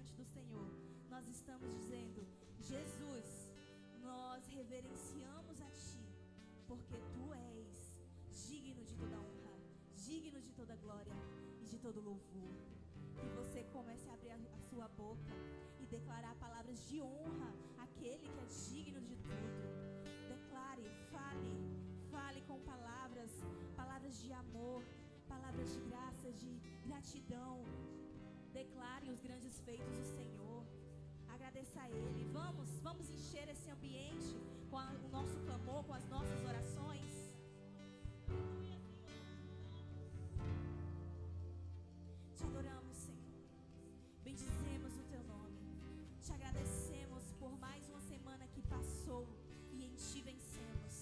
diante do Senhor, nós estamos dizendo: Jesus, nós reverenciamos a Ti, porque Tu és digno de toda honra, digno de toda glória e de todo louvor. Que você comece a abrir a sua boca e declarar palavras de honra àquele que é digno de tudo. Declare, fale com palavras de amor, palavras de graça, de gratidão. Declare os grandes feitos do Senhor. Agradeça a Ele. Vamos encher esse ambiente com o nosso clamor, com as nossas orações. Te adoramos, Senhor. Bendizemos o Teu nome. Te agradecemos por mais uma semana que passou e em Ti vencemos.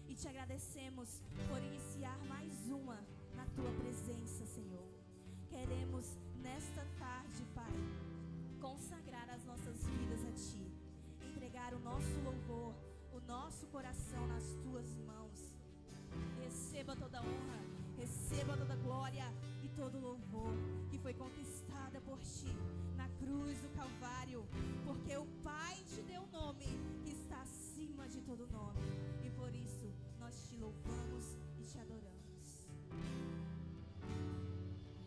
E te agradecemos por iniciar mais uma na Tua presença, Senhor. Queremos nesta tarde, Pai, consagrar as nossas vidas a Ti, entregar o nosso louvor, o nosso coração nas Tuas mãos. Receba toda honra, receba toda glória e todo louvor que foi conquistada por Ti na cruz do Calvário, porque o Pai te deu um nome que está acima de todo nome, e por isso nós Te louvamos e Te adoramos.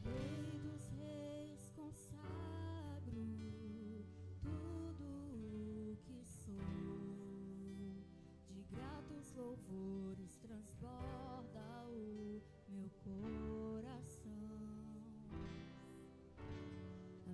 Rei dos reis, consagro tudo o que sou, de gratos louvores transborda o meu coração. A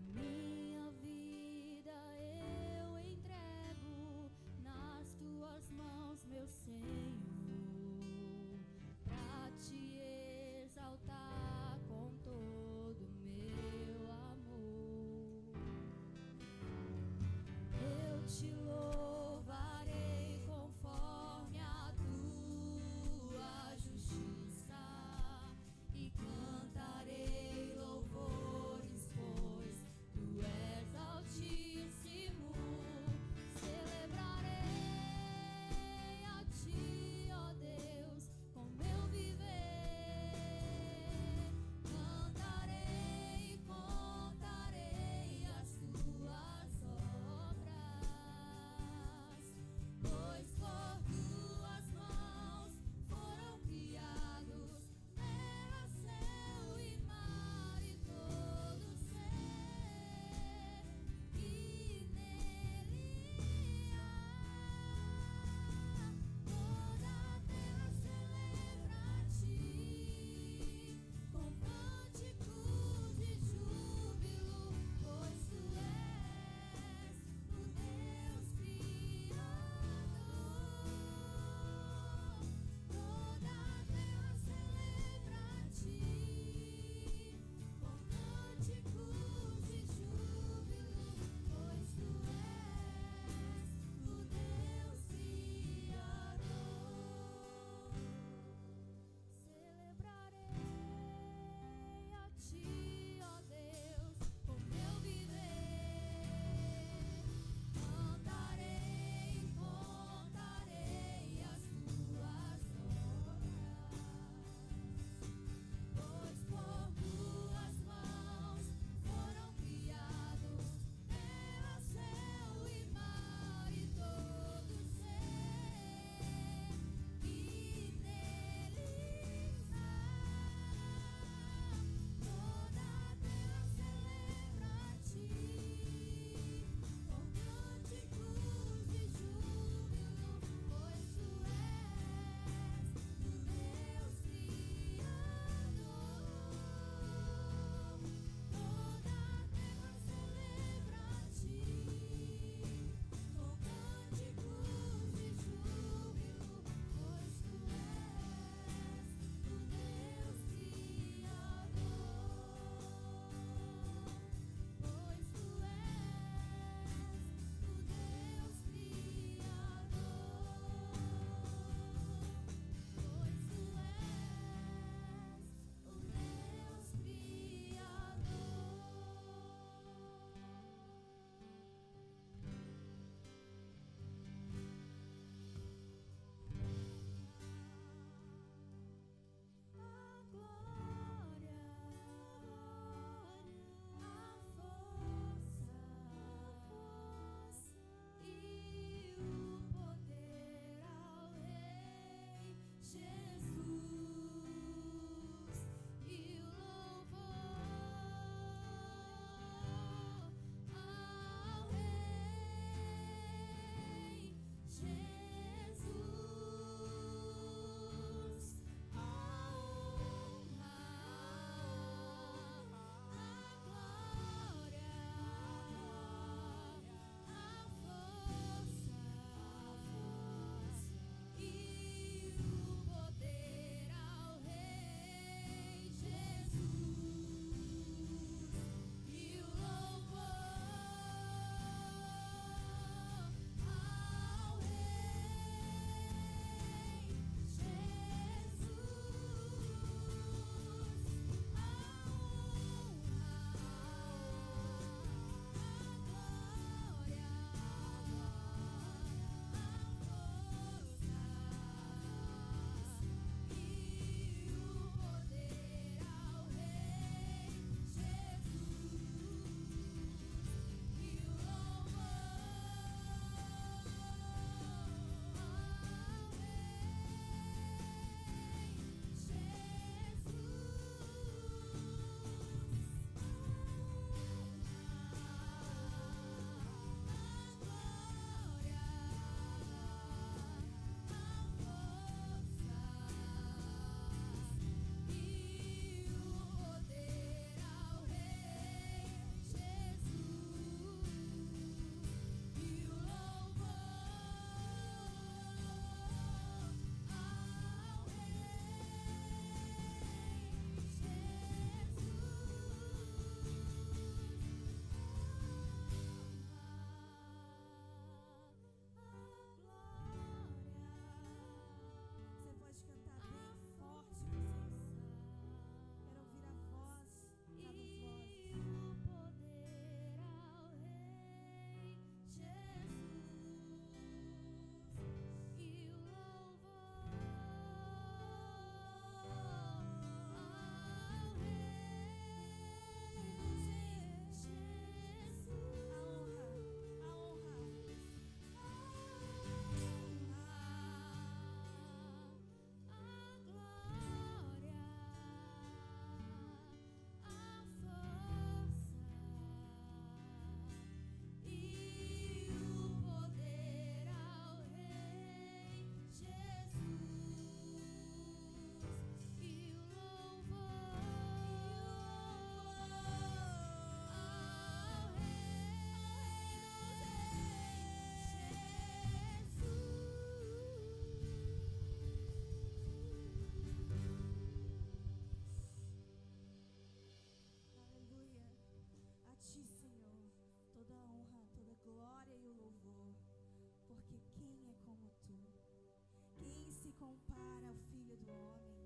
compara ao Filho do Homem?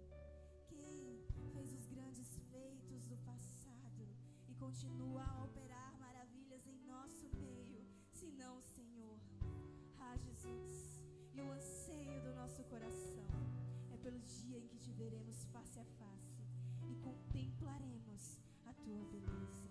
Quem fez os grandes feitos do passado e continua a operar maravilhas em nosso meio, senão o Senhor? Ah, Jesus, e o anseio do nosso coração é pelo dia em que te veremos face a face e contemplaremos a tua beleza.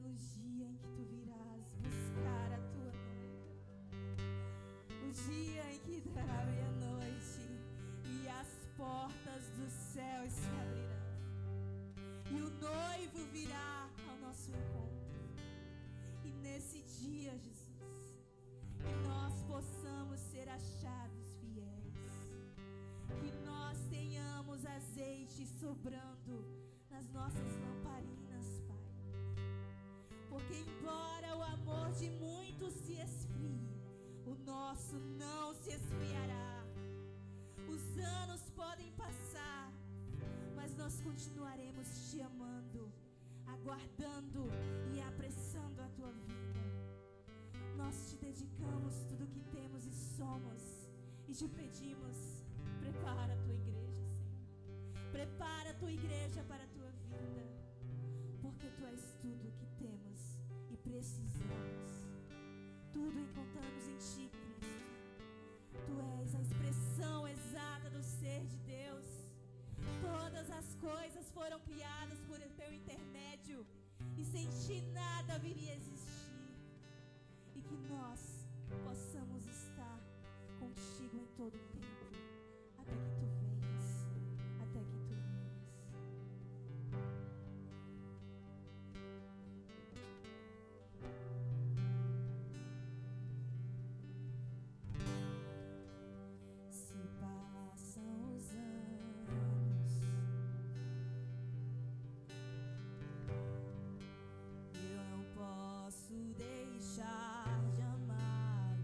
pelo dia em que tu virás buscar a tua noiva, o dia em que dará meia-noite e as portas dos céus se abrirão e o noivo virá ao nosso encontro. E nesse dia, Jesus, que nós possamos ser achados fiéis, que nós tenhamos azeite sobrando nas nossas lamparinas, Pai. Porque embora o amor de muitos se esfrie, o nosso não se esfriará. Os anos podem passar, mas nós continuaremos te amando, aguardando e apressando a tua vinda. Nós te dedicamos tudo o que temos e somos e te pedimos, prepara a tua igreja, Senhor. Prepara a tua igreja para a tua vinda, porque tu és tudo o que temos e precisamos. Tudo encontramos em ti, Cristo. Tu és a expressão exata do ser de Deus. Todas as coisas foram criadas por teu intermédio e sem ti nada viria a existir. E que nós possamos estar contigo em todo o tempo, até que tu venhas, até que tu venhas. Se passam os anos, eu não posso deixar de amá-lo.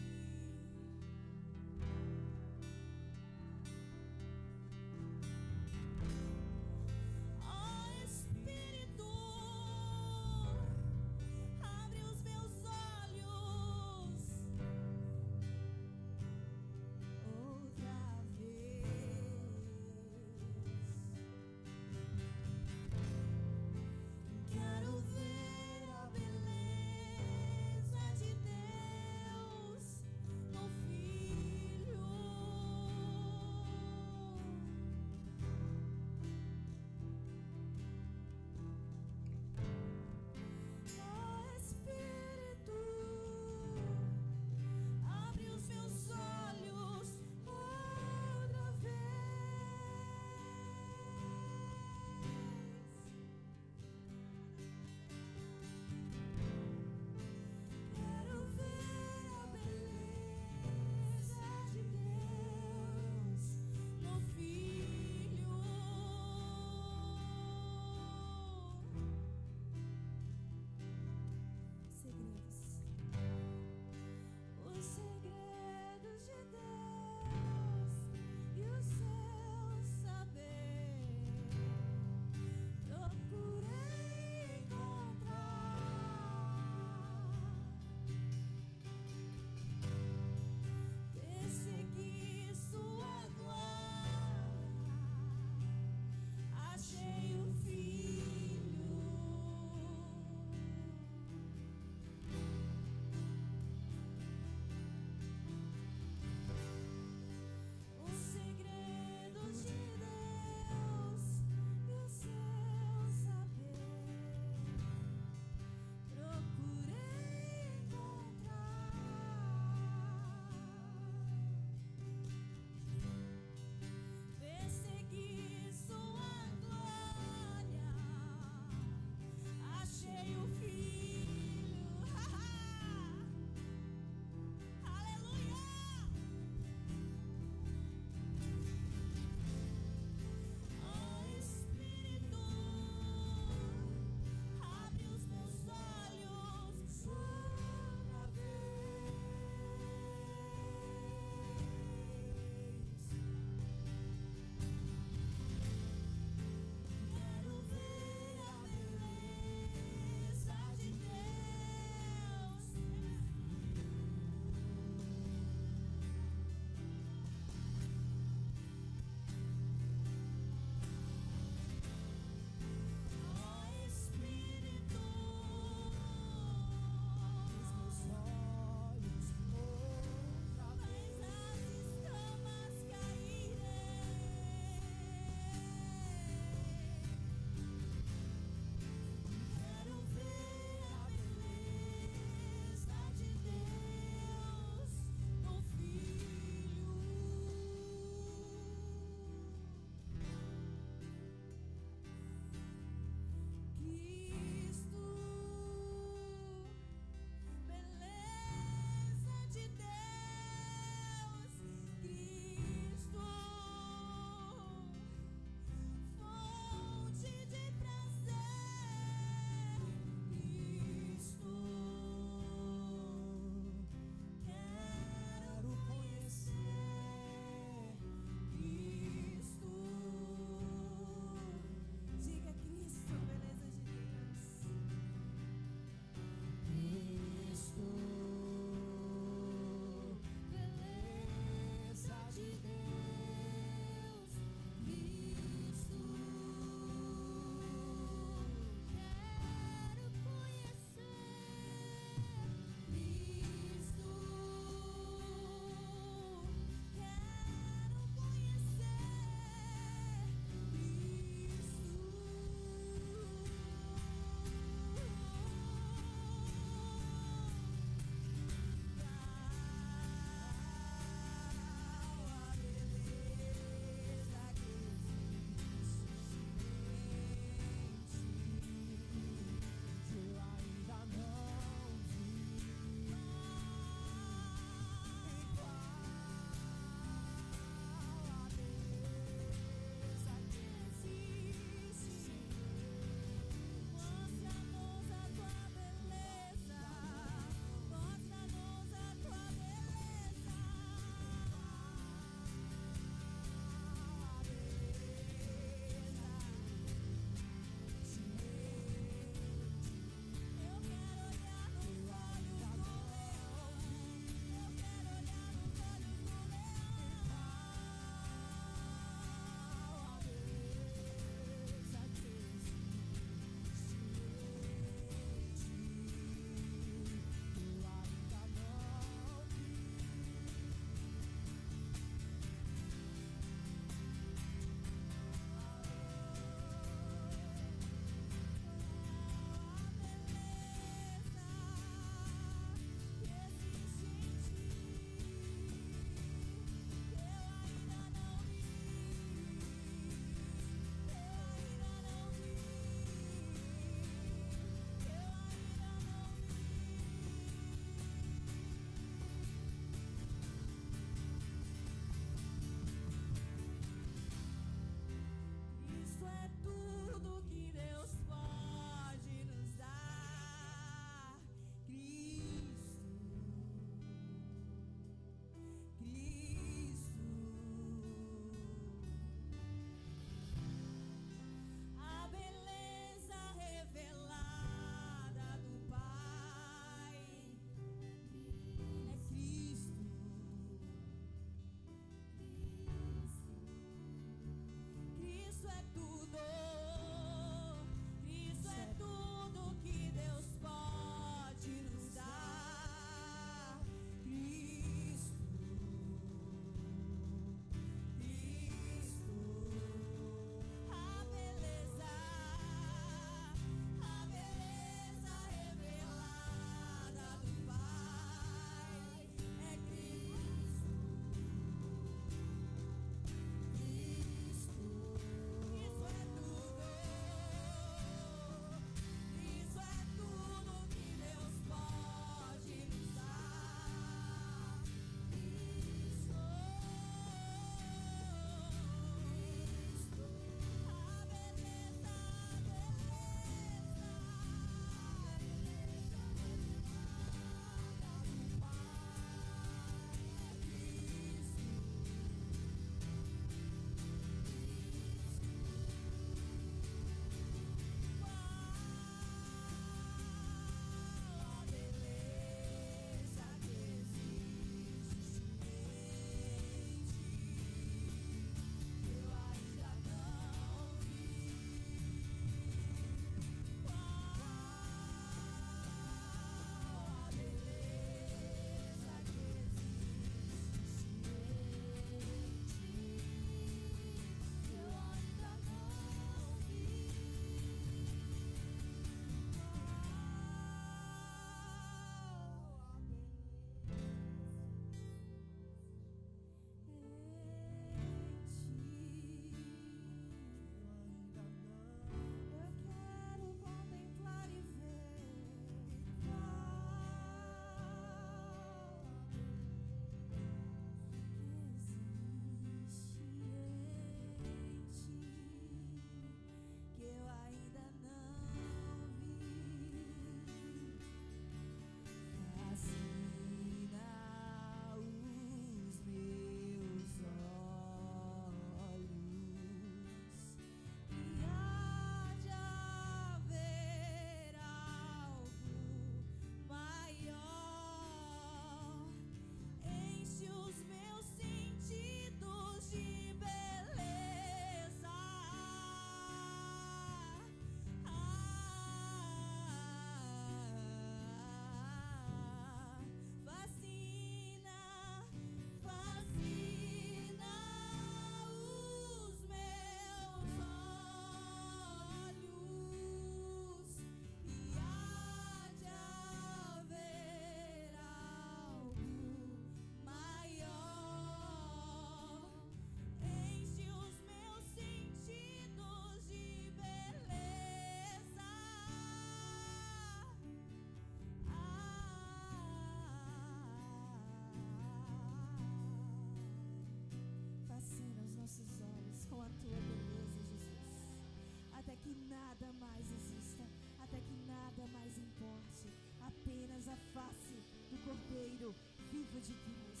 povo de Deus.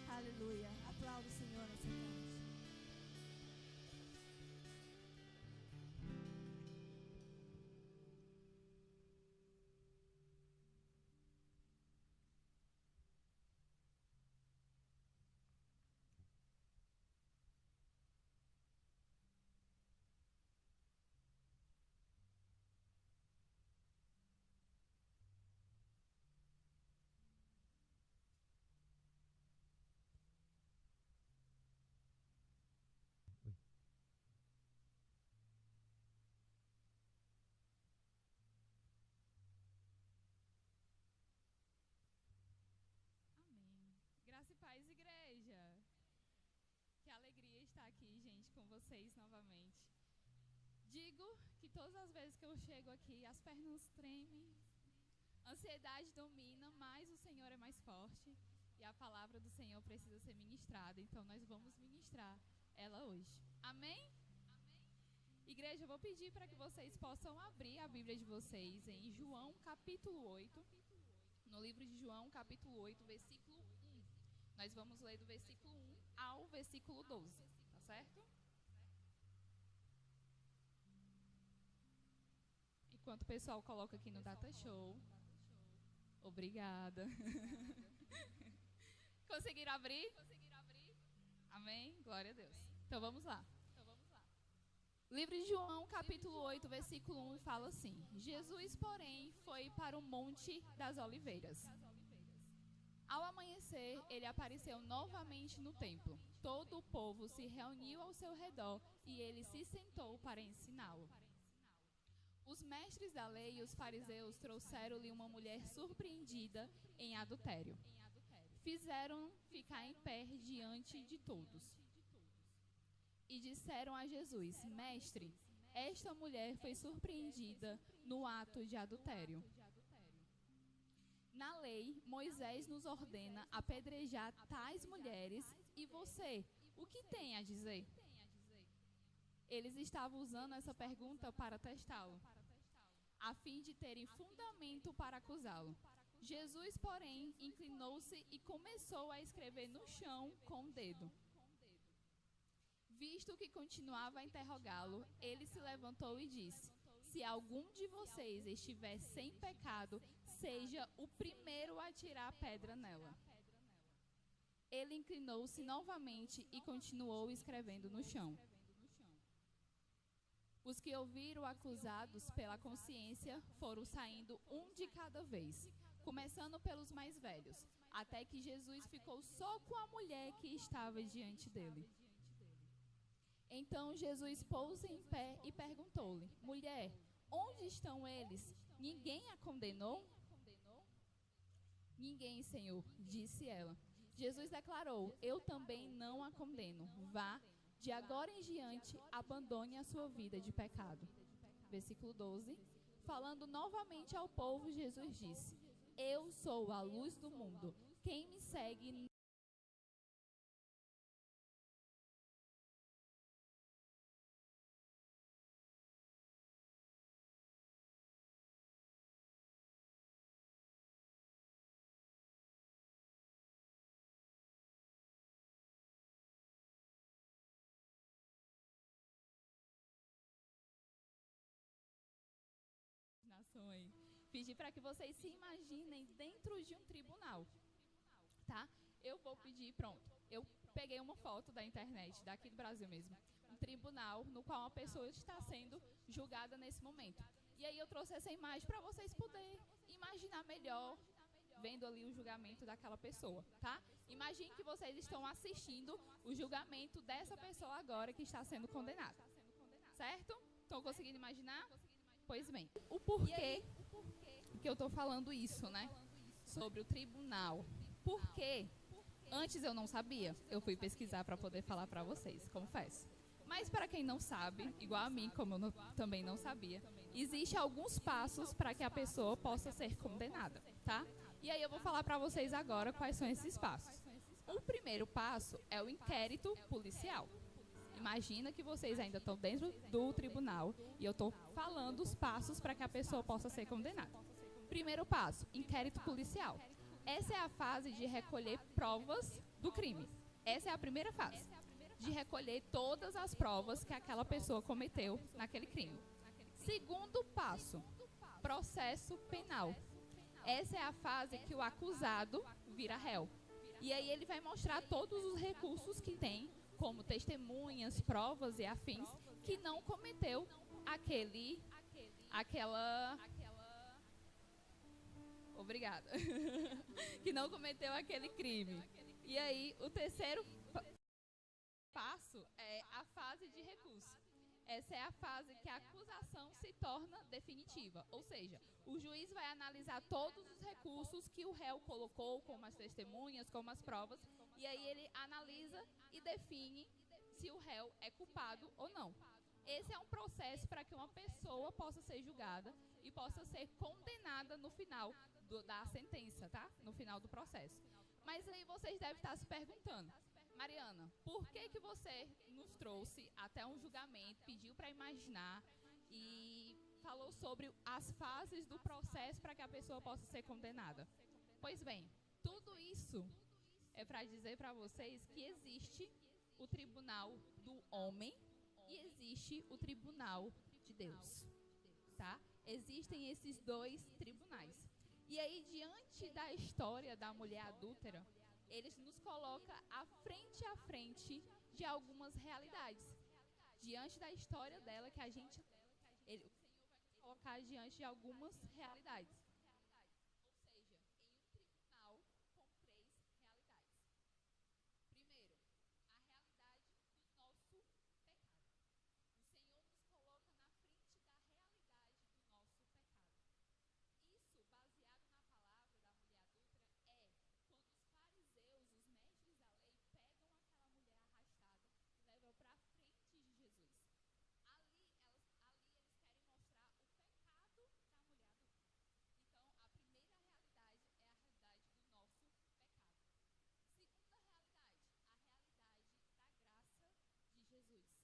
Aleluia. Aplauda o Senhor nessa tarde. Amém. Graça e paz, igreja. Que alegria estar aqui, gente, com vocês novamente. Digo que todas as vezes que eu chego aqui, as pernas tremem, a ansiedade domina, mas o Senhor é mais forte e a palavra do Senhor precisa ser ministrada. Então, nós vamos ministrar ela hoje. Amém? Igreja, eu vou pedir para que vocês possam abrir a Bíblia de vocês em João, capítulo 8. No livro de João, capítulo 8, versículo 1. Nós vamos ler do versículo 1 ao versículo 12, tá certo? Enquanto o pessoal coloca aqui no Data Show. Obrigada. Conseguiram abrir? Amém? Glória a Deus. Então vamos lá. Livro de João, capítulo 8, versículo 1, fala assim: Jesus, porém, foi para o Monte das Oliveiras. Ao amanhecer, ele apareceu novamente no templo. Todo o povo se reuniu ao seu redor e ele se sentou para ensiná-lo. Os mestres da lei e os fariseus trouxeram-lhe uma mulher surpreendida em adultério. Fizeram ficar em pé diante de todos. E disseram a Jesus: Mestre, esta mulher foi surpreendida no ato de adultério. Na lei, Moisés nos ordena apedrejar tais mulheres, e você, o que tem a dizer? Eles estavam usando essa pergunta para testá-lo, a fim de terem fundamento para acusá-lo. Jesus, porém, inclinou-se e começou a escrever no chão com o dedo. Visto que continuava a interrogá-lo, ele se levantou e disse: Se algum de vocês estiver sem pecado, seja o primeiro a tirar a pedra nela. Ele inclinou-se novamente e continuou escrevendo no chão. Os que ouviram acusados pela consciência foram saindo um de cada vez, começando pelos mais velhos, até que Jesus ficou só com a mulher que estava diante dele. Então Jesus pôs-se em pé e perguntou-lhe: Mulher, onde estão eles? Ninguém a condenou? Ninguém, Senhor, disse ela. Jesus declarou: Eu também não a condeno. Vá, de agora em diante, abandone a sua vida de pecado. Versículo 12. Falando novamente ao povo, Jesus disse: Eu sou a luz do mundo. Quem me segue nações. Pedir para que vocês se imaginem dentro de um tribunal, tá? Eu vou pedir, pronto. Eu peguei uma foto da internet, daqui do Brasil mesmo, um tribunal no qual uma pessoa está sendo julgada nesse momento. E aí eu trouxe essa imagem para vocês poderem imaginar melhor, vendo ali o julgamento daquela pessoa, tá? Imagine que vocês estão assistindo o julgamento dessa pessoa agora que está sendo condenada, certo? Estão conseguindo imaginar? Pois bem, o porquê que eu estou falando isso, né? Sobre o tribunal. Porque antes eu não sabia, eu fui pesquisar para poder falar para vocês, confesso. Mas para quem não sabe, igual a mim, como eu também não sabia, existem alguns passos para que a pessoa possa ser condenada, tá? E aí eu vou falar para vocês agora quais são esses passos. O primeiro passo é o inquérito policial. Imagina que vocês ainda estão dentro do tribunal e eu estou falando os passos para que a pessoa possa ser condenada. Primeiro passo, inquérito policial. Essa é a fase de recolher provas do crime. Essa é a primeira fase, de recolher todas as provas que aquela pessoa cometeu naquele crime. Segundo passo, processo penal. Essa é a fase que o acusado vira réu. E aí ele vai mostrar todos os recursos que tem, como testemunhas, provas e afins, que não cometeu Obrigada. Que não cometeu aquele crime. E aí o terceiro passo é a fase de recurso. Essa é a fase que a acusação se torna definitiva. Ou seja, o juiz vai analisar todos os recursos que o réu colocou, como as testemunhas, como as provas, e aí ele analisa e define se o réu é culpado ou não. Esse é um processo para que uma pessoa possa ser julgada e possa ser condenada no final da sentença, tá? No final do processo. Mas aí vocês devem estar se perguntando: Mariana, por que você nos trouxe até um julgamento, pediu para imaginar e falou sobre as fases do processo para que a pessoa possa ser condenada? Pois bem, tudo isso é para dizer para vocês que existe o tribunal do homem e existe o tribunal de Deus, tá? Existem esses dois tribunais. E aí, diante da história da mulher adúltera, eles nos colocam a frente de algumas realidades. Diante da história dela, que o Senhor vai colocar diante de algumas realidades. Ou seja, em um tribunal com 3 realidades. Primeiro, a realidade do nosso pecado. O Senhor nos coloca na frente da realidade do nosso pecado. Isso, baseado na palavra da mulher adúltera, é quando os fariseus, os mestres da lei, pegam aquela mulher arrastada e levam para frente de Jesus. Ali eles querem mostrar o pecado da mulher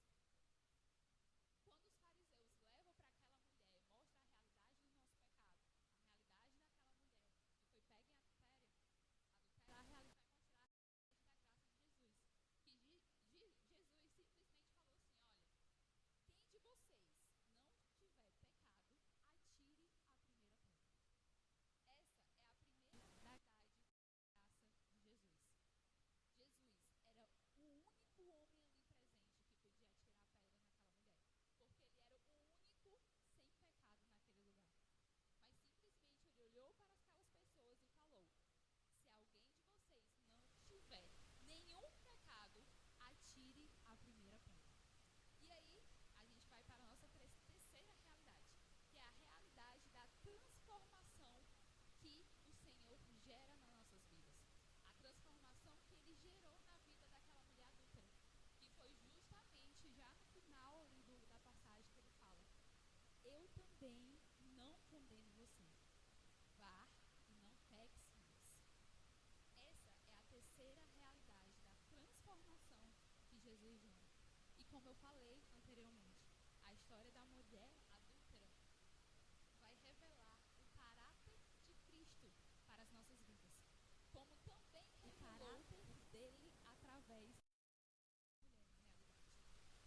adúltera. Então, a primeira realidade é a realidade do nosso pecado. Segunda realidade, a realidade da graça de Jesus. Quando os fariseus levam para aquela mulher, mostra a realidade do nosso pecado, a realidade daquela mulher que foi pega em adultério, a realidade vai mostrar a realidade da graça de Jesus. Que Jesus simplesmente falou assim: olha, quem de vocês não tiver pecado, atire a primeira pedra. Essa é a primeira realidade da graça de Jesus. Jesus era o único homem ali presente que podia atirar a pedra naquela mulher, porque ele era o único sem pecado naquele lugar. Mas simplesmente ele olhou para aquelas pessoas e falou: se alguém de vocês não tiver nenhum pecado, atire a primeira pedra. E aí, a gente vai para a nossa terceira realidade, que é a realidade da transformação que o Senhor gera nas nossas vidas. A transformação que ele gerou na vida daquela mulher adúltera, que foi justamente já no final ali da passagem que ele fala: eu também não condeno você. Vá e não peques mais. Essa é a terceira realidade da transformação que Jesus gera. E como eu falei anteriormente, a história da mulher adúltera vai revelar o caráter de Cristo para as nossas vidas, como também revelou dele através da mulher,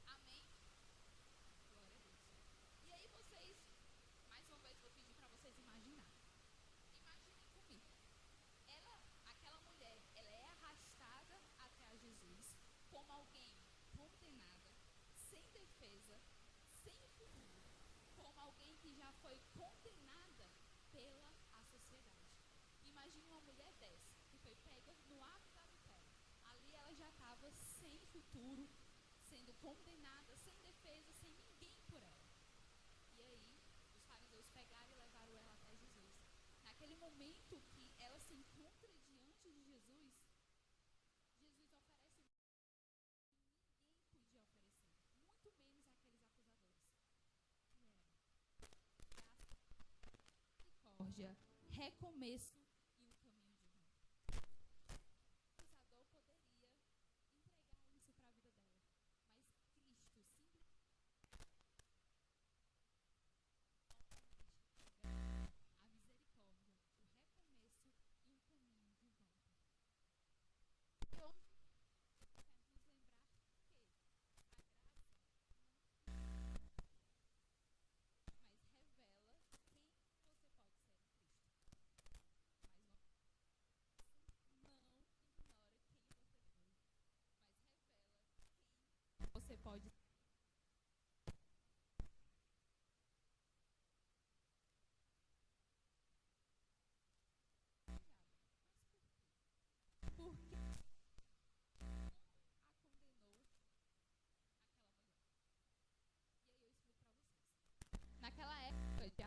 na realidade. Amém? Glória a Deus. E aí vocês, mais uma vez, vou pedir para vocês imaginar. Imaginem comigo. Aquela mulher, ela é arrastada até a Jesus como alguém condenada, sem defesa, sem futuro, como alguém que já foi condenada pela a sociedade. Imagine uma mulher dessa, que foi pega no ato da adultério. Ali ela já estava sem futuro, sendo condenada, sem defesa, sem ninguém por ela. E aí, os fariseus pegaram e levaram ela até Jesus. Naquele momento que ela se encontra diante de Jesus, Jesus oferece que ninguém podia oferecer, muito menos aqueles acusadores. Que era graça, misericórdia, recomeço e um caminho de volta. O acusador poderia entregar isso para a vida dela, mas Cristo simplesmente a misericórdia, o recomeço e um caminho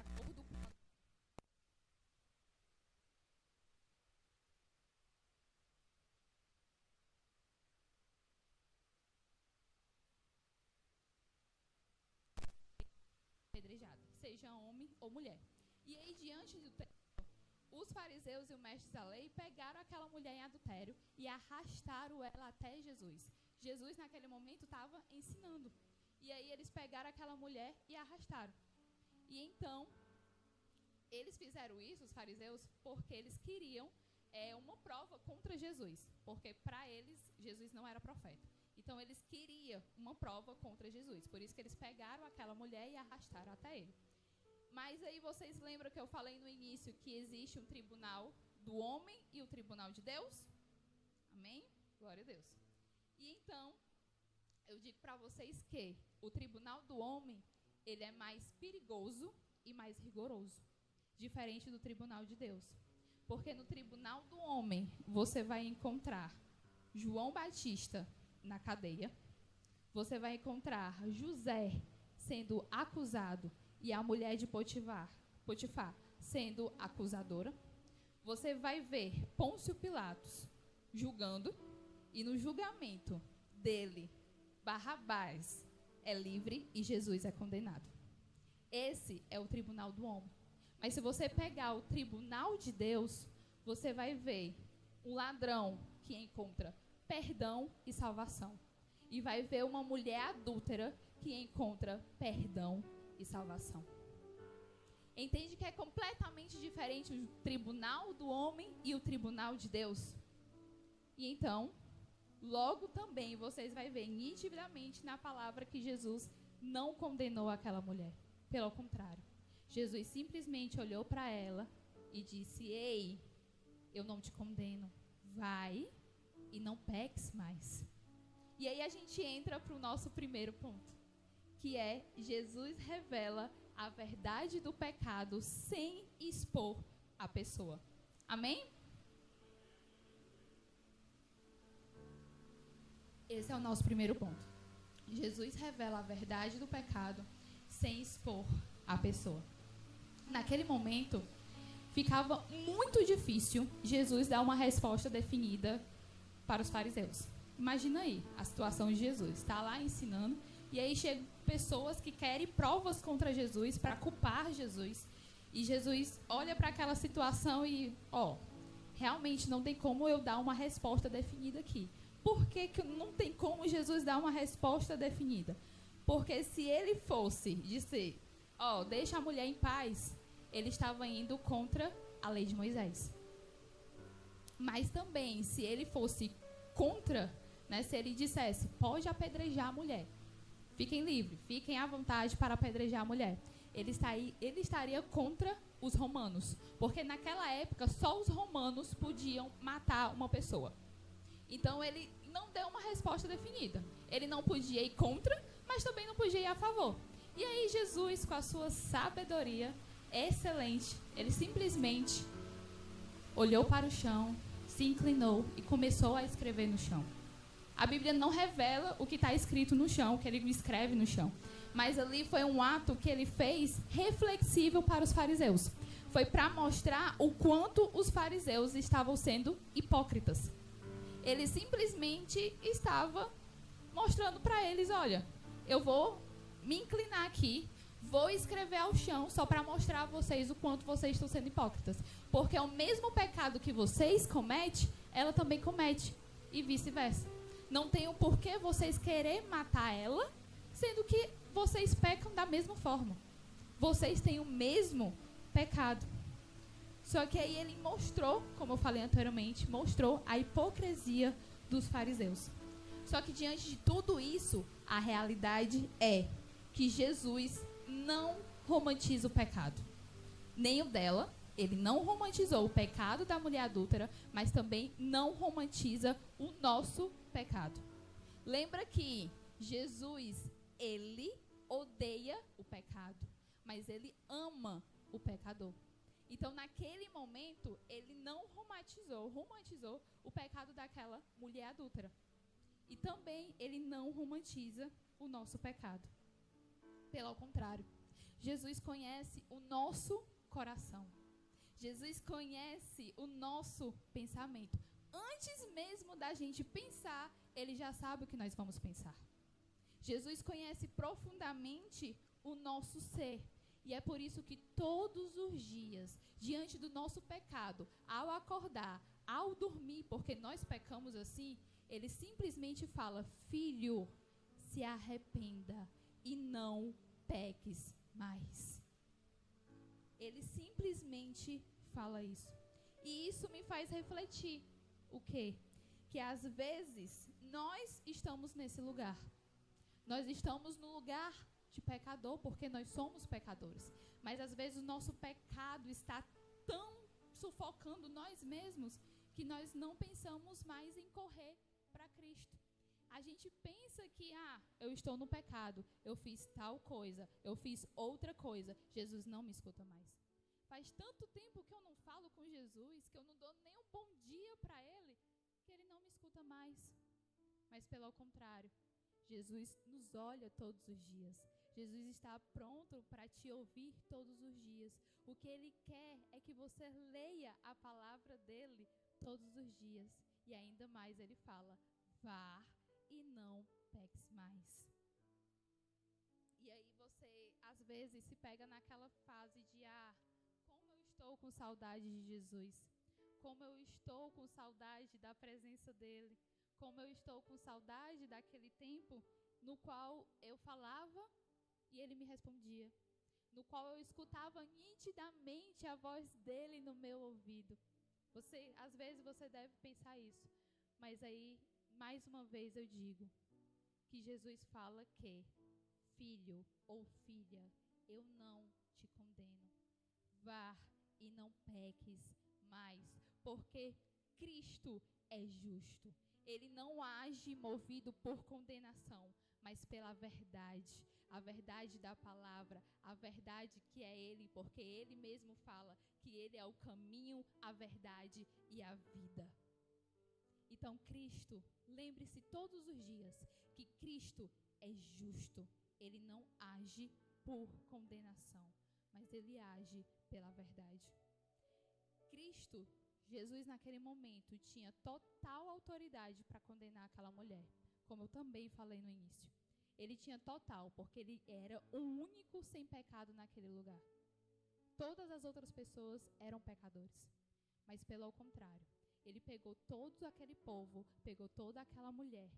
acordo com a apedrejado, seja homem ou mulher. E aí, diante do texto, os fariseus e o mestre da lei pegaram aquela mulher em adultério e arrastaram ela até Jesus. Jesus, naquele momento, estava ensinando. E aí, eles pegaram aquela mulher e arrastaram. E então, eles fizeram isso, os fariseus, porque eles queriam uma prova contra Jesus. Porque, para eles, Jesus não era profeta. Então, eles queriam uma prova contra Jesus. Por isso que eles pegaram aquela mulher e arrastaram até ele. Mas aí vocês lembram que eu falei no início que existe um tribunal do homem e o tribunal de Deus? Amém? Glória a Deus. E então, eu digo para vocês que o tribunal do homem, ele é mais perigoso e mais rigoroso, diferente do tribunal de Deus. Porque no tribunal do homem, você vai encontrar João Batista na cadeia, você vai encontrar José sendo acusado e a mulher de Potifar sendo acusadora. Você vai ver Pôncio Pilatos julgando, e no julgamento dele, Barrabás é livre e Jesus é condenado. Esse é o tribunal do homem. Mas se você pegar o tribunal de Deus, você vai ver um ladrão que encontra perdão e salvação. E vai ver uma mulher adúltera que encontra perdão e salvação. Entende que é completamente diferente o tribunal do homem e o tribunal de Deus? E então, logo também vocês vão ver nitidamente na palavra que Jesus não condenou aquela mulher. Pelo contrário, Jesus simplesmente olhou para ela e disse: ei, eu não te condeno, vai e não peques mais. E aí a gente entra para o nosso primeiro ponto, que é Jesus revela a verdade do pecado sem expor a pessoa. Amém? Esse é o nosso primeiro ponto. Jesus revela a verdade do pecado sem expor a pessoa. Naquele momento, ficava muito difícil Jesus dar uma resposta definida para os fariseus. Imagina aí a situação de Jesus. Está lá ensinando e aí chegam pessoas que querem provas contra Jesus para culpar Jesus. E Jesus olha para aquela situação e, realmente não tem como eu dar uma resposta definida aqui. Por que não tem como Jesus dar uma resposta definida? Porque se ele fosse dizer, deixa a mulher em paz, ele estava indo contra a lei de Moisés. Mas também, se ele fosse contra, se ele dissesse, pode apedrejar a mulher, fiquem livres, fiquem à vontade para apedrejar a mulher, ele estaria contra os romanos. Porque naquela época, só os romanos podiam matar uma pessoa. Então, ele não deu uma resposta definida. Ele não podia ir contra, mas também não podia ir a favor. E aí, Jesus, com a sua sabedoria excelente, ele simplesmente olhou para o chão, se inclinou e começou a escrever no chão. A Bíblia não revela o que está escrito no chão, o que ele escreve no chão. Mas ali foi um ato que ele fez reflexível para os fariseus. Foi para mostrar o quanto os fariseus estavam sendo hipócritas. Ele simplesmente estava mostrando para eles, olha, eu vou me inclinar aqui, vou escrever ao chão só para mostrar a vocês o quanto vocês estão sendo hipócritas. Porque o mesmo pecado que vocês cometem, ela também comete. E vice-versa. Não tem o porquê vocês querer matar ela, sendo que vocês pecam da mesma forma. Vocês têm o mesmo pecado. Só que aí ele mostrou, como eu falei anteriormente, mostrou a hipocrisia dos fariseus. Só que diante de tudo isso, a realidade é que Jesus não romantiza o pecado. Nem o dela, ele não romantizou o pecado da mulher adúltera, mas também não romantiza o nosso pecado. Lembra que Jesus, ele odeia o pecado, mas ele ama o pecador. Então, naquele momento, ele não romantizou o pecado daquela mulher adúltera. E também, ele não romantiza o nosso pecado. Pelo contrário, Jesus conhece o nosso coração. Jesus conhece o nosso pensamento. Antes mesmo da gente pensar, Ele já sabe o que nós vamos pensar. Jesus conhece profundamente o nosso ser. E é por isso que todos os dias, diante do nosso pecado, ao acordar, ao dormir, porque nós pecamos assim, Ele simplesmente fala: filho, se arrependa e não peques mais. Ele simplesmente fala isso. E isso me faz refletir o quê? Que às vezes nós estamos nesse lugar. Nós estamos no lugar de pecador porque nós somos pecadores. Mas às vezes o nosso pecado está tão sufocando nós mesmos que nós não pensamos mais em correr para Cristo. A gente pensa que, eu estou no pecado, eu fiz tal coisa, eu fiz outra coisa, Jesus não me escuta mais. Faz tanto tempo que eu não falo com Jesus, que eu não dou nem um bom dia para Ele, que Ele não me escuta mais. Mas pelo contrário, Jesus nos olha todos os dias. Jesus está pronto para te ouvir todos os dias. O que Ele quer é que você leia a palavra dEle todos os dias. E ainda mais Ele fala: vá e não peques mais. E aí você, às vezes, se pega naquela fase de: como eu estou com saudade de Jesus. Como eu estou com saudade da presença dEle. Como eu estou com saudade daquele tempo no qual eu falava e Ele me respondia. No qual eu escutava nitidamente a voz dEle no meu ouvido. Às vezes você deve pensar isso. Mas aí, mais uma vez eu digo que Jesus fala que: filho ou filha, eu não te condeno. Vá e não peques mais, porque Cristo é justo. Ele não age movido por condenação, mas pela verdade. A verdade da palavra, a verdade que é Ele, porque Ele mesmo fala que Ele é o caminho, a verdade e a vida. Então, Cristo, lembre-se todos os dias que Cristo é justo. Ele não age por condenação, mas Ele age pela verdade. Cristo, Jesus naquele momento, tinha total autoridade para condenar aquela mulher, como eu também falei no início. Ele tinha total, porque Ele era o único sem pecado naquele lugar. Todas as outras pessoas eram pecadores, mas pelo contrário, Ele pegou todo aquele povo, pegou toda aquela mulher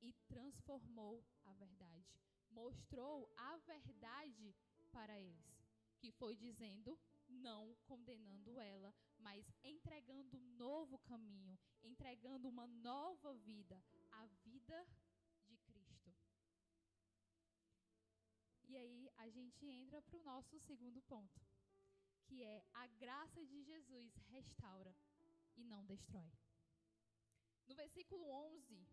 e transformou a verdade. Mostrou a verdade para eles, que foi dizendo, não condenando ela, mas entregando um novo caminho, entregando uma nova vida, a vida de Cristo. E aí a gente entra para o nosso segundo ponto, que é: a graça de Jesus restaura e não destrói. No versículo 11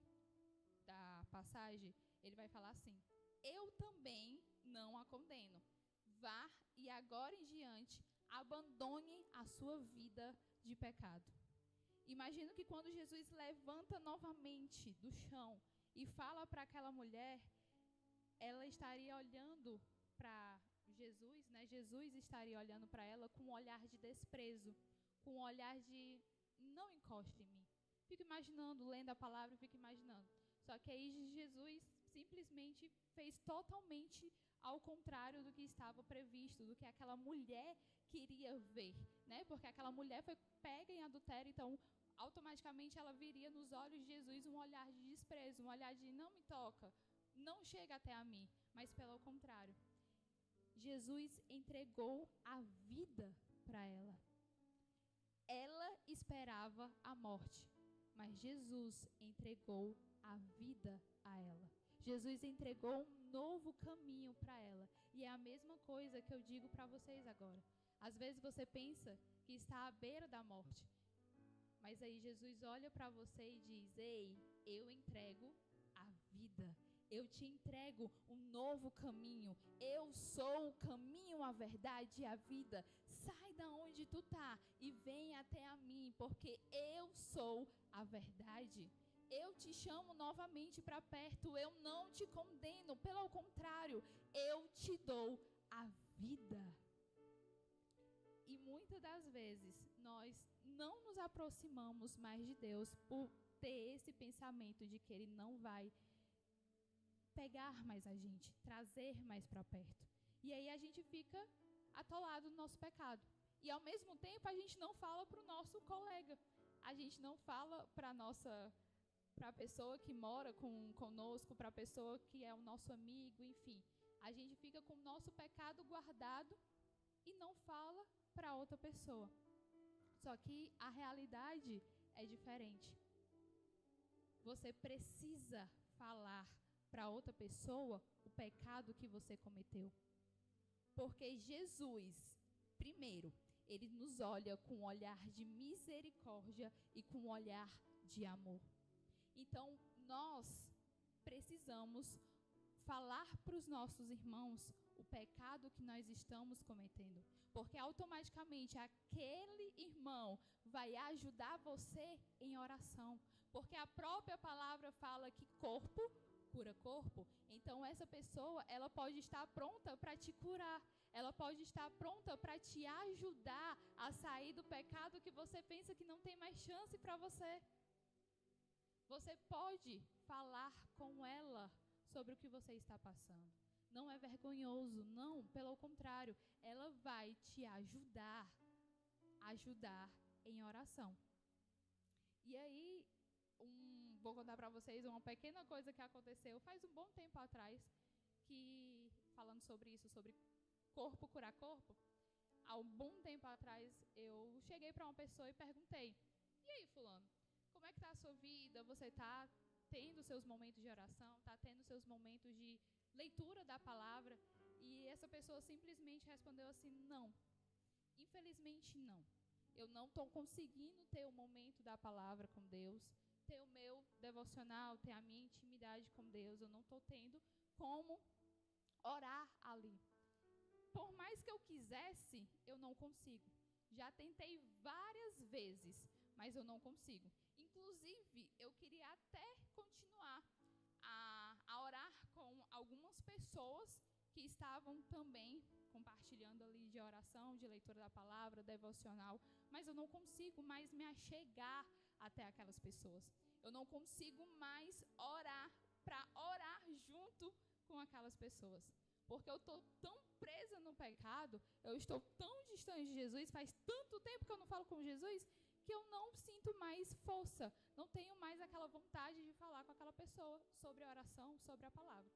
da passagem, ele vai falar assim: eu também não a condeno. Vá e agora em diante abandone a sua vida de pecado. Imagino que quando Jesus levanta novamente do chão e fala para aquela mulher, ela estaria olhando para Jesus, né? Jesus estaria olhando para ela com um olhar de desprezo, com um olhar de: não encoste em mim. Fico imaginando, lendo a palavra, fico imaginando. Só que aí Jesus simplesmente fez totalmente ao contrário do que estava previsto, do que aquela mulher queria ver, né? Porque aquela mulher foi pega em adultério, então automaticamente ela viria nos olhos de Jesus um olhar de desprezo, um olhar de: não me toca, não chega até a mim. Mas pelo contrário, Jesus entregou a vida para ela. Ela esperava a morte, mas Jesus entregou a vida a ela. Jesus entregou um novo caminho para ela. E é a mesma coisa que eu digo para vocês agora. Às vezes você pensa que está à beira da morte, mas aí Jesus olha para você e diz: ei, eu entrego a vida. Eu te entrego um novo caminho. Eu sou o caminho, a verdade e a vida. Sai da onde tu tá e vem até a mim, porque eu sou a verdade. Eu te chamo novamente para perto. Eu não te te condeno, pelo contrário, eu te dou a vida. E muitas das vezes nós não nos aproximamos mais de Deus por ter esse pensamento de que Ele não vai pegar mais a gente, trazer mais para perto. E aí a gente fica atolado no nosso pecado. E ao mesmo tempo a gente não fala para o nosso colega. A gente não fala para a pessoa que mora conosco, para a pessoa que é o nosso amigo, enfim. A gente fica com o nosso pecado guardado e não fala para outra pessoa. Só que a realidade é diferente. Você precisa falar para outra pessoa o pecado que você cometeu. Porque Jesus, primeiro, Ele nos olha com um olhar de misericórdia e com um olhar de amor. Então, nós precisamos falar para os nossos irmãos o pecado que nós estamos cometendo. Porque automaticamente aquele irmão vai ajudar você em oração. Porque a própria palavra fala que corpo cura corpo. Então essa pessoa, ela pode estar pronta para te curar. Ela pode estar pronta para te ajudar a sair do pecado que você pensa que não tem mais chance para você. Você pode falar com ela sobre o que você está passando. Não é vergonhoso, não, pelo contrário, ela vai te ajudar em oração. E aí, vou contar para vocês uma pequena coisa que aconteceu faz um bom tempo atrás, que falando sobre isso, sobre corpo curar corpo, há um bom tempo atrás eu cheguei para uma pessoa e perguntei: e aí, fulano, como é que está a sua vida? Você está tendo seus momentos de oração? Está tendo seus momentos de leitura da palavra? E essa pessoa simplesmente respondeu assim: não, infelizmente não. Eu não estou conseguindo ter o momento da palavra com Deus, ter o meu devocional, ter a minha intimidade com Deus. Eu não estou tendo como orar ali. Por mais que eu quisesse, eu não consigo. Já tentei várias vezes, mas eu não consigo. Inclusive, eu queria até continuar a orar com algumas pessoas que estavam também compartilhando ali de oração, de leitura da palavra, devocional, mas eu não consigo mais me achegar até aquelas pessoas. Eu não consigo mais orar para orar junto com aquelas pessoas, porque eu estou tão presa no pecado, eu estou tão distante de Jesus, faz tanto tempo que eu não falo com Jesus, que eu não sinto mais força, não tenho mais aquela vontade de falar com aquela pessoa sobre a oração, sobre a palavra.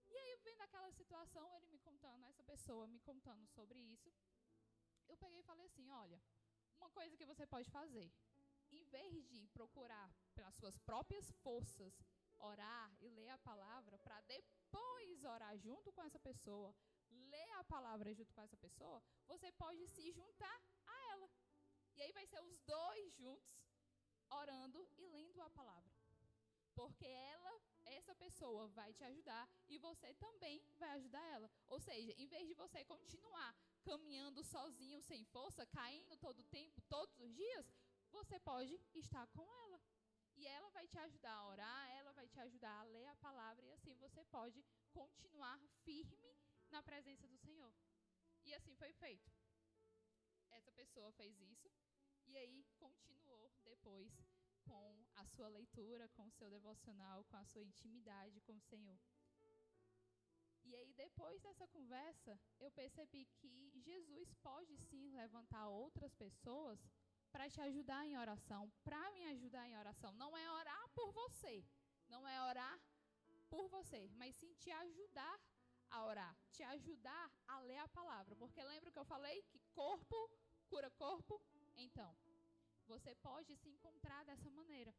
E aí, vendo aquela situação, essa pessoa me contando sobre isso, eu peguei e falei assim: olha, uma coisa que você pode fazer, em vez de procurar pelas suas próprias forças orar e ler a palavra, para depois orar junto com essa pessoa, ler a palavra junto com essa pessoa, você pode se juntar a ela. E aí vai ser os dois juntos, orando e lendo a palavra. Porque essa pessoa vai te ajudar e você também vai ajudar ela. Ou seja, em vez de você continuar caminhando sozinho, sem força, caindo todo o tempo, todos os dias, você pode estar com ela. E ela vai te ajudar a orar, ela vai te ajudar a ler a palavra, e assim você pode continuar firme na presença do Senhor. E assim foi feito. Essa pessoa fez isso. E aí continuou depois com a sua leitura, com o seu devocional, com a sua intimidade com o Senhor. E aí depois dessa conversa, eu percebi que Jesus pode sim levantar outras pessoas para te ajudar em oração, para me ajudar em oração. Não é orar por você, não é orar por você, mas sim te ajudar a orar, te ajudar a ler a palavra. Porque lembra que eu falei que corpo cura corpo? Então, você pode se encontrar dessa maneira,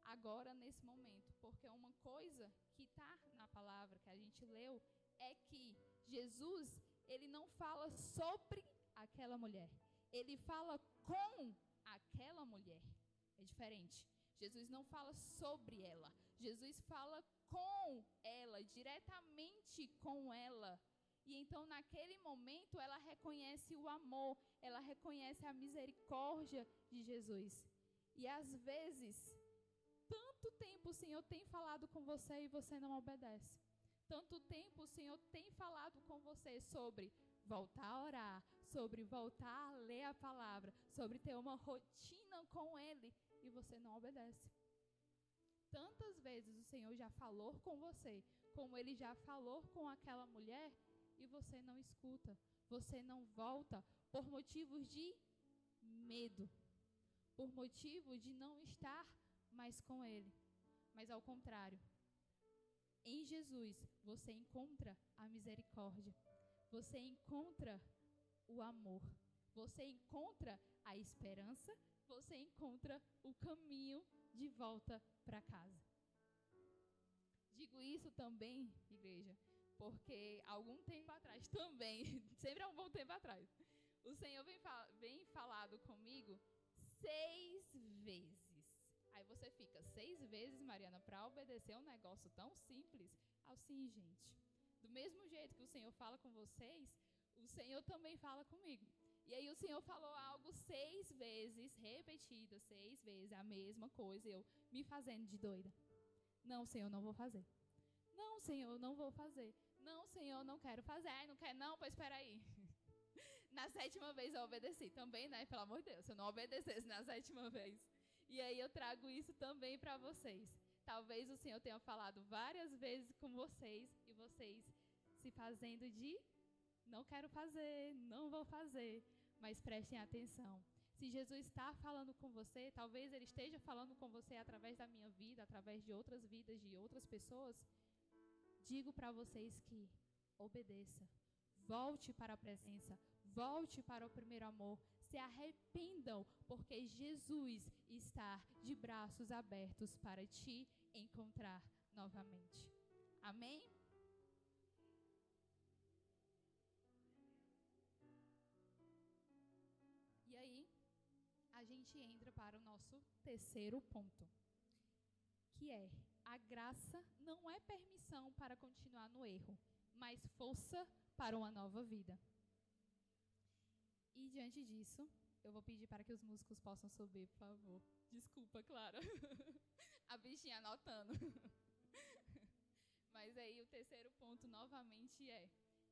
agora, nesse momento. Porque uma coisa que está na palavra, que a gente leu, é que Jesus, ele não fala sobre aquela mulher. Ele fala com aquela mulher. É diferente. Jesus não fala sobre ela. Jesus fala com ela, diretamente com ela. E então, naquele momento, ela reconhece o amor, ela reconhece a misericórdia de Jesus. E às vezes, Tanto tempo o Senhor tem falado com você e você não obedece. Tanto tempo o Senhor tem falado com você sobre voltar a orar, sobre voltar a ler a palavra, sobre ter uma rotina com Ele e você não obedece. Tantas vezes o Senhor já falou com você, como Ele já falou com aquela mulher, e você não escuta, você não volta por motivos de medo, por motivo de não estar mais com Ele. Mas ao contrário, em Jesus você encontra a misericórdia, você encontra o amor, você encontra a esperança, você encontra o caminho de volta para casa. Digo isso também, igreja, porque algum tempo atrás também, sempre há um bom tempo atrás, o Senhor vem falado comigo 6 vezes. Aí você fica 6 vezes, Mariana, para obedecer um negócio tão simples? Sim, gente. Do mesmo jeito que o Senhor fala com vocês, o Senhor também fala comigo. E aí o Senhor falou algo 6 vezes, repetido 6 vezes, a mesma coisa, eu me fazendo de doida. Não, Senhor, não vou fazer. Não, Senhor, não vou fazer. Não, Senhor, não quero fazer. Ai, não quer não? Pois espera aí. Na 7ª vez eu obedeci também, né? Pelo amor de Deus, se eu não obedecesse na 7ª vez. E aí eu trago isso também para vocês. Talvez o Senhor tenha falado várias vezes com vocês e vocês se fazendo de não quero fazer, não vou fazer. Mas prestem atenção. Se Jesus está falando com você, talvez Ele esteja falando com você através da minha vida, através de outras vidas, de outras pessoas. Digo para vocês que obedeça. Volte para a presença. Volte para o primeiro amor. Se arrependam, porque Jesus está de braços abertos para te encontrar novamente. Amém? E aí, a gente entra para o nosso terceiro ponto, que é: a graça não é permissão para continuar no erro, mas força para uma nova vida. E diante disso, eu vou pedir para que os músicos possam subir, por favor. Desculpa, Clara. A bichinha anotando. Mas aí o terceiro ponto novamente é: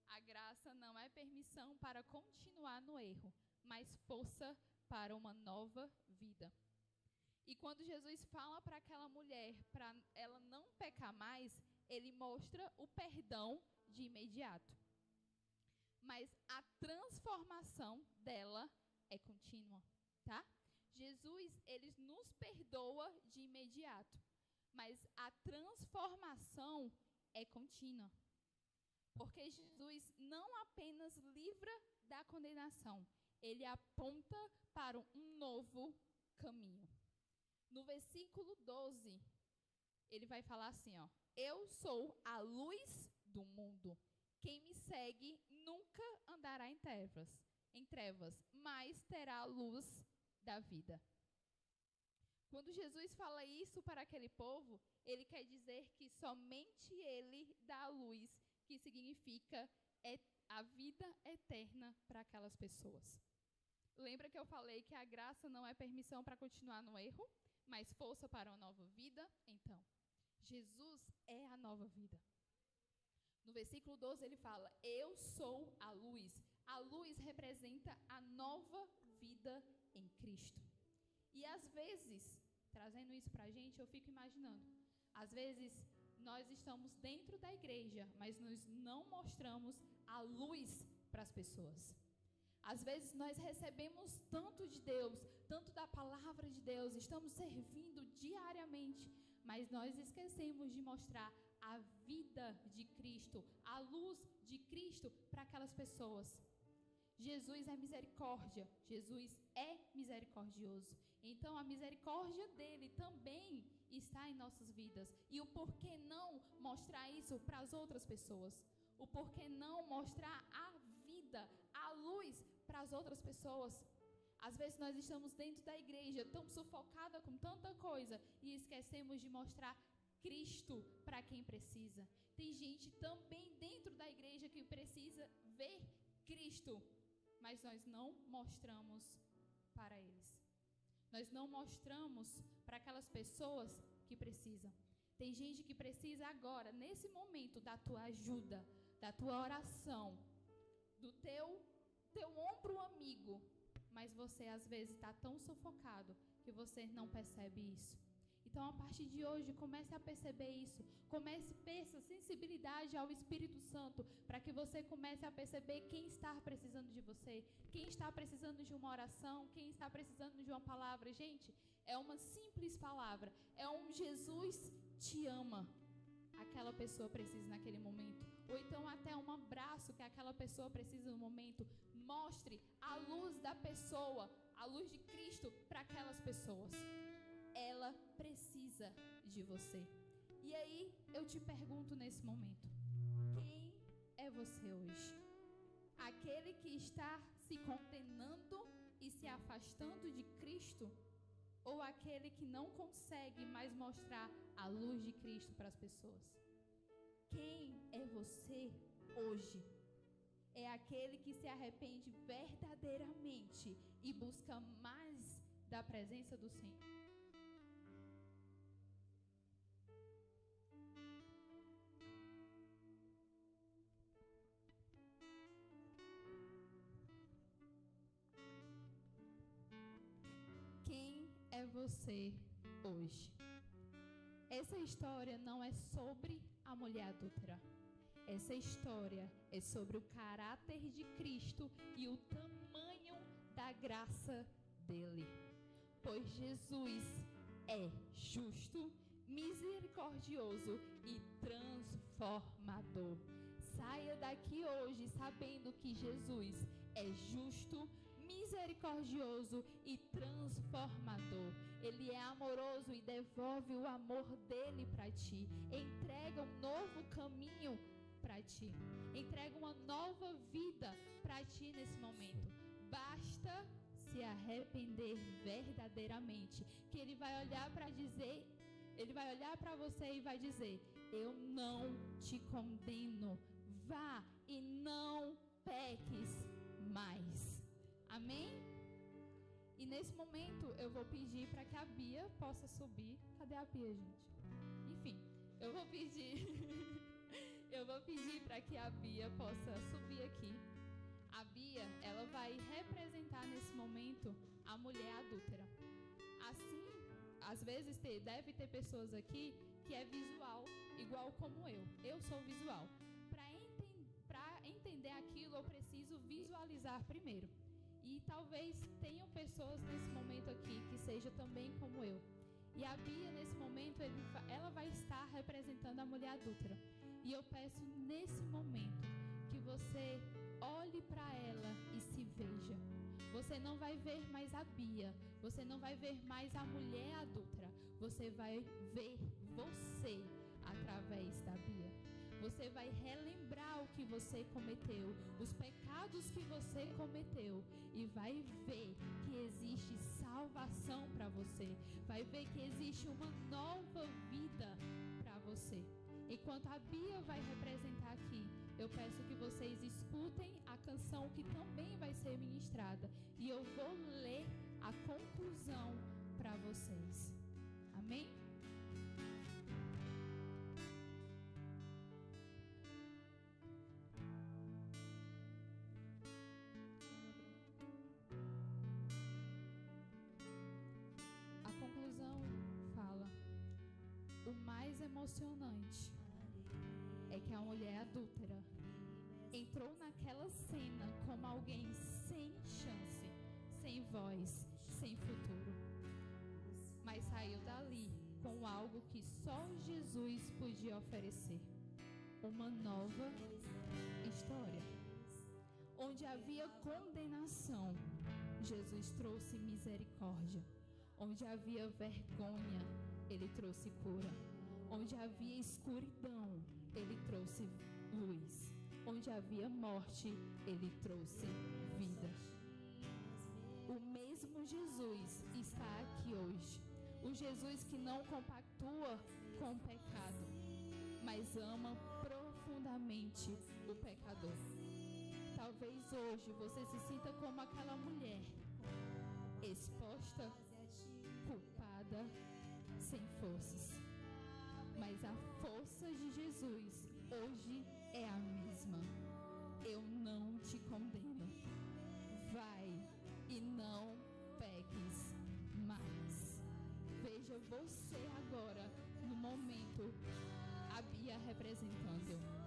a graça não é permissão para continuar no erro, mas força para uma nova vida. E quando Jesus fala para aquela mulher, para ela não pecar mais, Ele mostra o perdão de imediato. Mas a transformação dela é contínua, tá? Jesus, Ele nos perdoa de imediato, mas a transformação é contínua. Porque Jesus não apenas livra da condenação, Ele aponta para um novo caminho. No versículo 12, Ele vai falar assim, ó: eu sou a luz do mundo. Quem me segue nunca andará em trevas, mas terá a luz da vida. Quando Jesus fala isso para aquele povo, Ele quer dizer que somente Ele dá a luz, que significa a vida eterna para aquelas pessoas. Lembra que eu falei que a graça não é permissão para continuar no erro, mas força para uma nova vida? Então, Jesus é a nova vida. No versículo 12 ele fala: eu sou a luz. A luz representa a nova vida em Cristo. E às vezes, trazendo isso para a gente, eu fico imaginando, às vezes nós estamos dentro da igreja, mas nós não mostramos a luz para as pessoas. Às vezes nós recebemos tanto de Deus, tanto da palavra de Deus, estamos servindo diariamente, mas nós esquecemos de mostrar a vida de Cristo, a luz de Cristo para aquelas pessoas. Jesus é misericórdia, Jesus é misericordioso. Então a misericórdia dele também está em nossas vidas. E o porquê não mostrar isso para as outras pessoas? O porquê não mostrar a vida, a luz para as outras pessoas? Às vezes nós estamos dentro da igreja, tão sufocada com tanta coisa e esquecemos de mostrar Cristo para quem precisa. Tem gente também dentro da igreja que precisa ver Cristo, mas nós não mostramos para eles. Nós não mostramos para aquelas pessoas que precisa. Tem gente que precisa agora, nesse momento, da tua ajuda, da tua oração, do teu ombro amigo. Mas você, às vezes, está tão sufocado que você não percebe isso. Então, a partir de hoje, comece a perceber isso. Comece a ter essa sensibilidade ao Espírito Santo, para que você comece a perceber quem está precisando de você, quem está precisando de uma oração, quem está precisando de uma palavra. Gente, é uma simples palavra, é um Jesus te ama. Aquela pessoa precisa naquele momento. Ou então até um abraço que aquela pessoa precisa no momento. Mostre a luz da pessoa, a luz de Cristo para aquelas pessoas. Ela precisa de você. E aí eu te pergunto nesse momento: quem é você hoje? Aquele que está se condenando e se afastando de Cristo? Ou aquele que não consegue mais mostrar a luz de Cristo para as pessoas? Quem é você hoje? É aquele que se arrepende verdadeiramente e busca mais da presença do Senhor? Quem é você hoje? Essa história não é sobre a mulher adúltera. Essa história é sobre o caráter de Cristo e o tamanho da graça dele. Pois Jesus é justo, misericordioso e transformador. Saia daqui hoje sabendo que Jesus é justo, misericordioso e transformador. Ele é amoroso e devolve o amor dele para ti. Entrega um novo caminho para ti. Entrega uma nova vida para ti nesse momento. Basta se arrepender verdadeiramente, que ele vai olhar para dizer, ele vai olhar para você e vai dizer: eu não te condeno. Vá e não peques mais. Amém? E nesse momento eu vou pedir para que a Bia possa subir. Cadê a Bia, gente? Enfim, eu vou pedir para que a Bia possa subir aqui. A Bia, ela vai representar nesse momento a mulher adúltera. Assim, às vezes deve ter pessoas aqui que é visual, igual como eu. Eu sou visual. Para entender aquilo, eu preciso visualizar primeiro. E talvez tenham pessoas nesse momento aqui que seja também como eu. E a Bia, nesse momento, ela vai estar representando a mulher adúltera. E eu peço nesse momento que você olhe para ela e se veja. Você não vai ver mais a Bia, você não vai ver mais a mulher adúltera. Você vai ver você através da Bia. Você vai relembrar o que você cometeu, os pecados que você cometeu, e vai ver que existe salvação para você. Vai ver que existe uma nova vida para você. Enquanto a Bia vai representar aqui, eu peço que vocês escutem a canção que também vai ser ministrada. E eu vou ler a conclusão para vocês. Amém? A conclusão fala: o mais emocionante é que a mulher adúltera entrou naquela cena como alguém sem chance, sem voz, sem futuro. Mas saiu dali com algo que só Jesus podia oferecer: uma nova história. Onde havia condenação, Jesus trouxe misericórdia. Onde havia vergonha, Ele trouxe cura. Onde havia escuridão, Ele trouxe luz. Onde havia morte, Ele trouxe vida. O mesmo Jesus está aqui hoje. O Jesus que não compactua com o pecado, mas ama profundamente o pecador. Talvez hoje você se sinta como aquela mulher, exposta, culpada, sem forças. Mas a força de Jesus hoje é a mesma. Eu não te condeno. Vai e não peques mais. Veja você agora, no momento, a Bia representando.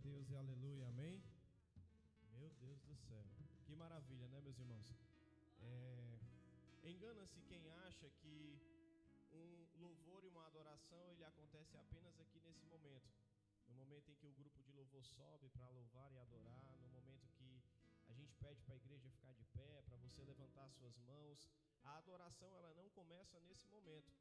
Deus e aleluia, amém? Meu Deus do céu, que maravilha, né, meus irmãos? Engana-se quem acha que um louvor e uma adoração ele acontece apenas aqui nesse momento. No momento em que o grupo de louvor sobe para louvar e adorar, no momento que a gente pede para a igreja ficar de pé, para você levantar suas mãos, a adoração ela não começa nesse momento.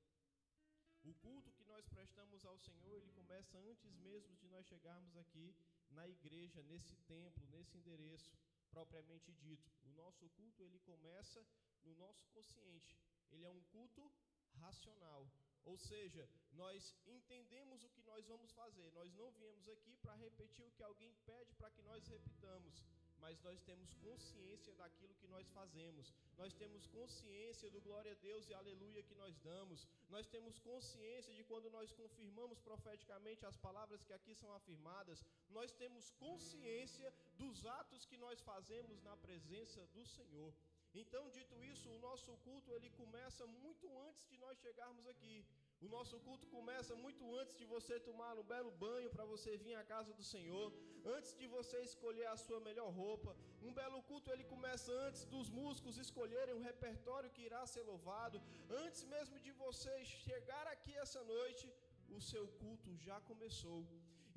O culto que nós prestamos ao Senhor, ele começa antes mesmo de nós chegarmos aqui na igreja, nesse templo, nesse endereço propriamente dito. O nosso culto, ele começa no nosso consciente. Ele é um culto racional. Ou seja, nós entendemos o que nós vamos fazer. Nós não viemos aqui para repetir o que alguém pede para que nós repitamos, mas nós temos consciência daquilo que nós fazemos. Nós temos consciência do glória a Deus e aleluia que nós damos. Nós temos consciência de quando nós confirmamos profeticamente as palavras que aqui são afirmadas. Nós temos consciência dos atos que nós fazemos na presença do Senhor. Então, dito isso, o nosso culto ele começa muito antes de nós chegarmos aqui. O nosso culto começa muito antes de você tomar um belo banho para você vir à casa do Senhor, antes de você escolher a sua melhor roupa. Um belo culto ele começa antes dos músicos escolherem um repertório que irá ser louvado. Antes mesmo de você chegar aqui essa noite, o seu culto já começou.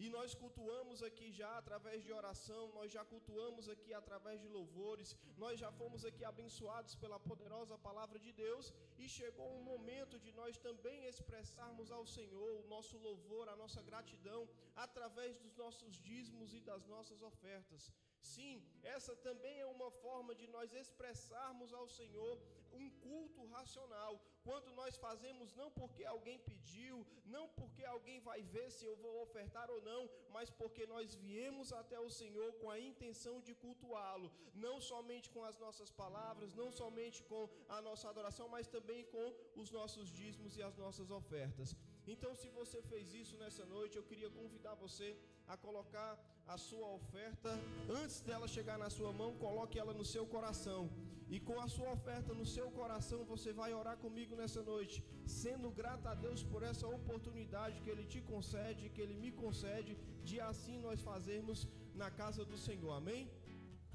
E nós cultuamos aqui já através de oração, nós já cultuamos aqui através de louvores, nós já fomos aqui abençoados pela poderosa palavra de Deus, e chegou um momento de nós também expressarmos ao Senhor o nosso louvor, a nossa gratidão, através dos nossos dízimos e das nossas ofertas. Sim, essa também é uma forma de nós expressarmos ao Senhor um culto racional, quando nós fazemos não porque alguém pediu, não porque alguém vai ver se eu vou ofertar ou não, mas porque nós viemos até o Senhor com a intenção de cultuá-lo, não somente com as nossas palavras, não somente com a nossa adoração, mas também com os nossos dízimos e as nossas ofertas. Então, se você fez isso nessa noite, eu queria convidar você a colocar a sua oferta, antes dela chegar na sua mão, coloque ela no seu coração, e com a sua oferta no seu coração, você vai orar comigo nessa noite, sendo grato a Deus por essa oportunidade que Ele te concede, que Ele me concede, de assim nós fazermos na casa do Senhor, amém?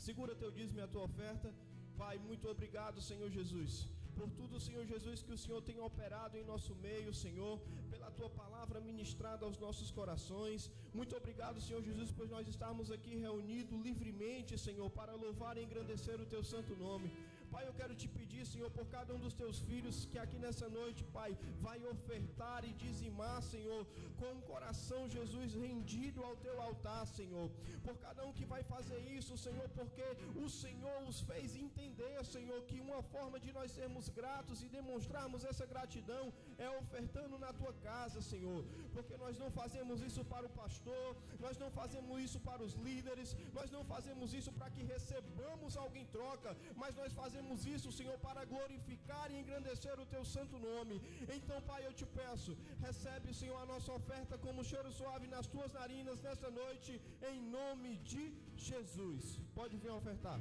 Segura teu dízimo e a tua oferta. Pai, muito obrigado, Senhor Jesus, por tudo, Senhor Jesus, que o Senhor tem operado em nosso meio, Senhor, pela Tua palavra ministrada aos nossos corações. Muito obrigado, Senhor Jesus, por nós estarmos aqui reunidos livremente, Senhor, para louvar e engrandecer o Teu santo nome. Pai, eu quero te pedir, Senhor, por cada um dos Teus filhos que aqui nessa noite, Pai, vai ofertar e dizimar, Senhor, com um coração, Jesus, rendido ao Teu altar, Senhor. Por cada um que vai fazer isso, Senhor, porque o Senhor os fez entender, Senhor, que uma forma de nós sermos gratos e demonstrarmos essa gratidão é ofertando na Tua casa, Senhor. Porque nós não fazemos isso para o pastor, nós não fazemos isso para os líderes, nós não fazemos isso para que recebamos algo em troca, mas nós fazemos isso, Senhor, para glorificar e engrandecer o Teu santo nome. Então, Pai, eu te peço, recebe, Senhor, a nossa oferta como cheiro suave nas Tuas narinas nesta noite, em nome de Jesus. Pode vir ofertar.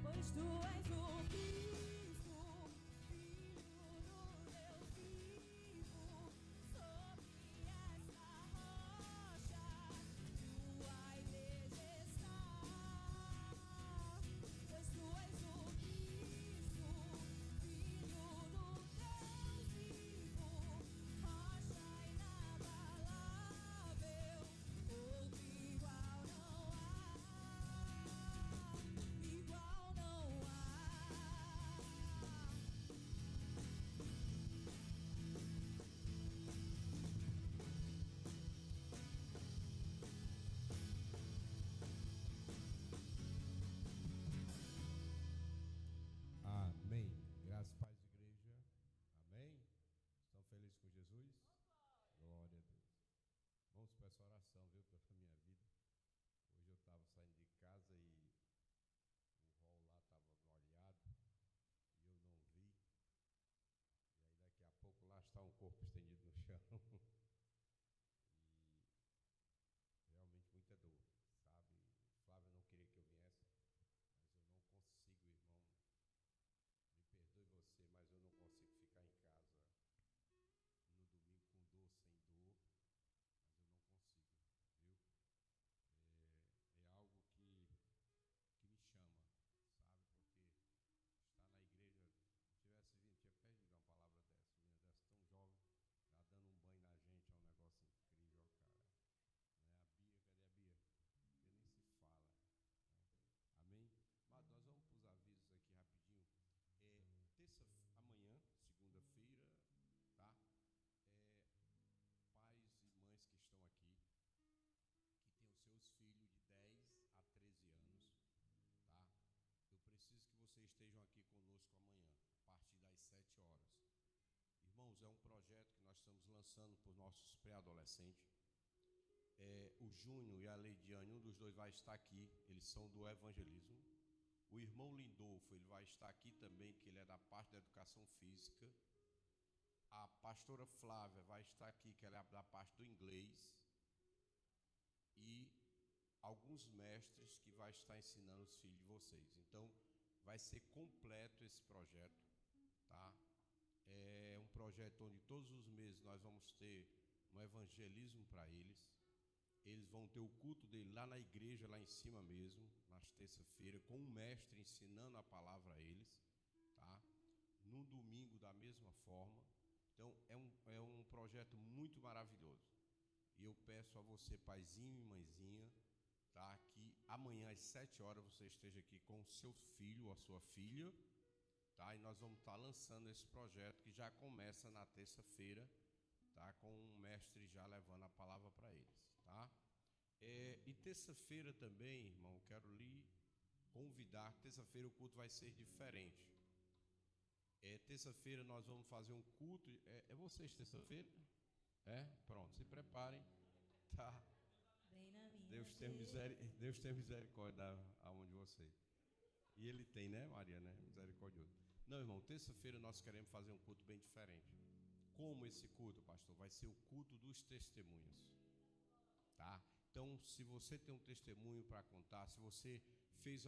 Pois Tu és o Cristo. Igual não há. lançando para os nossos pré-adolescentes. O Júnior e a Leidiane, um dos dois vai estar aqui, eles são do evangelismo. O irmão Lindolfo, ele vai estar aqui também, que ele é da parte da educação física. A pastora Flávia vai estar aqui, que ela é da parte do inglês. E alguns mestres que vai estar ensinando os filhos de vocês. Então, vai ser completo esse projeto, tá? É um projeto onde todos os meses nós vamos ter um evangelismo para eles. Eles vão ter o culto dele lá na igreja, lá em cima mesmo, nas terça-feira, com um mestre ensinando a palavra a eles, tá? No domingo, da mesma forma. Então, é um projeto muito maravilhoso. E eu peço a você, paizinho e mãezinha, tá? Que amanhã às 7 horas você esteja aqui com o seu filho ou a sua filha, tá? E nós vamos estar lançando esse projeto que já começa na terça-feira, tá? Com um mestre já levando a palavra para eles, tá? E terça-feira também, irmão, quero lhe convidar. Terça-feira o culto vai ser diferente. Terça-feira nós vamos fazer um culto. É vocês terça-feira? Pronto, se preparem, tá? Bem na minha Deus tem misericórdia da alma de vocês. E Ele tem, né, Maria, né? Misericordioso. Não, irmão, terça-feira nós queremos fazer um culto bem diferente. Como esse culto, pastor? Vai ser o culto dos testemunhos, tá? Então, se você tem um testemunho para contar, se você fez